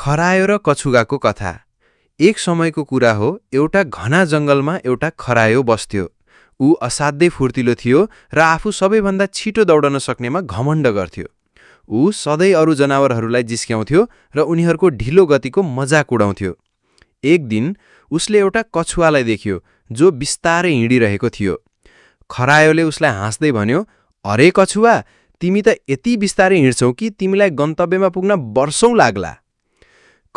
खरायो र कछुगाको कथा। एक समयको कुरा हो, एउटा घना जंगलमा एउटा खरायो बस्थ्यो। ऊ असाध्यै फुर्तिलो थियो र आफू सबैभन्दा छिटो दौडन सक्नेमा घमण्ड गर्थ्यो। ऊ सधैँ अरू जनावरहरूलाई जिस्क्याउँथ्यो र उनीहरूको ढिलो गतिको मजाक उडाउँथ्यो। एक दिन उसले एउटा कछुवालाई देख्यो जो बिस्तारै हिँडिरहेको थियो। खरायोले उसलाई हाँस्दै भन्यो, "अरे कछुवा, तिमी त यति बिस्तारै हिँड्छौ कि तिमीलाई गन्तव्यमा पुग्न वर्षौं लाग्ला।"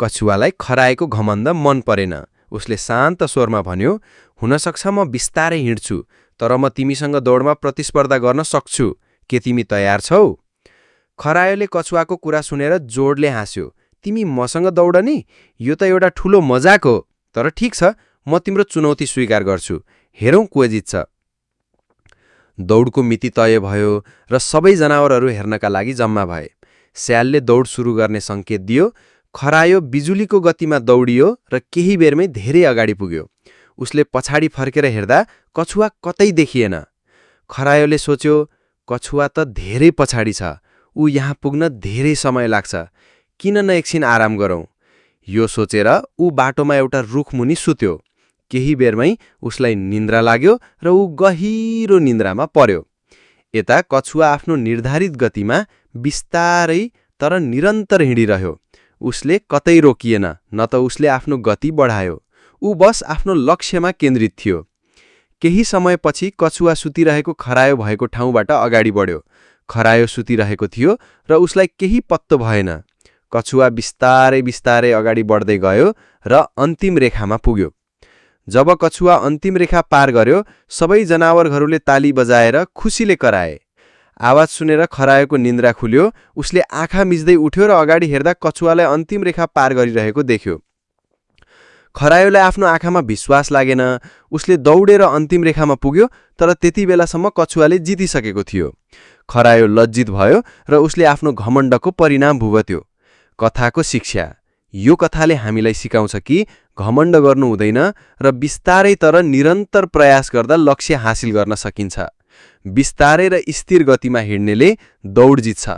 कछुवालाई खरायोको घमण्ड मन परेन। उसले शान्त स्वरमा भन्यो, "हुनसक्छ म बिस्तारै हिँड्छु, तर म तिमीसँग दौडमा प्रतिस्पर्धा गर्न सक्छु। के तिमी तयार छौ?" खरायोले कछुवाको कुरा सुनेर जोडले हाँस्यो, "तिमी मसँग दौड नि? यो त एउटा ठूलो मजाक हो। तर ठिक छ, म तिम्रो चुनौती स्वीकार गर्छु। हेरौं को जित्छ।" दौडको मिति तय भयो र सबै जनावरहरू हेर्नका लागि जम्मा भए। स्यालले दौड सुरु गर्ने संकेत दियो। खरायो बिजुलीको गतिमा दौडियो र केही बेरमै धेरै अगाडि पुग्यो। उसले पछाडि फर्केर हेर्दा कछुवा कतै देखिएन। खरायोले सोच्यो, कछुवा त धेरै पछाडि छ। ऊ यहाँ पुग्न धेरै समय लाग्छ। किन न एकछिन आराम गरौं। यो सोचेर ऊ बाटोमा एउटा रुखमुनि सुत्यो। केही बेरमै उसलाई निन्द्रा लाग्यो र ऊ गहिरो निन्द्रामा पर्यो। यता कछुवा आफ्नो निर्धारित गतिमा बिस्तारै तर निरन्तर हिँडिरह्यो। उसले कतै रोकिएन, न त उसले आफ्नो गति बढायो। ऊ बस आफ्नो लक्ष्यमा केन्द्रित थियो। केही समयपछि कछुवा सुतिरहेको खरायो भएको ठाउँबाट अगाडि बढ्यो। खरायो सुतिरहेको थियो र उसलाई केही पत्तो भएन। कछुवा बिस्तारै बिस्तारै अगाडि बढ्दै गयो र अन्तिम रेखामा पुग्यो। जब कछुवा अन्तिम रेखा पार गर्यो, सबै जनावरहरूले ताली बजाएर खुसीले कराए। आवाज सुनेर खरायोको निन्द्रा खुल्यो। उसले आँखा मिच्दै उठ्यो र अगाडि हेर्दा कछुवालाई अन्तिम रेखा पार गरिरहेको देख्यो। खरायोलाई आफ्नो आँखामा विश्वास लागेन। उसले दौडेर अन्तिम रेखामा पुग्यो, तर त्यति बेलासम्म कछुवाले जितिसकेको थियो। खरायो लज्जित भयो र उसले आफ्नो घमण्डको परिणाम भुगत्यो। कथाको शिक्षा। यो कथाले हामीलाई सिकाउँछ कि घमण्ड गर्नु हुँदैन र बिस्तारै तर निरन्तर प्रयास गर्दा लक्ष्य हासिल गर्न सकिन्छ। बिस्तारै र स्थिर गतिमा हिँड्नेले दौड जित्छ।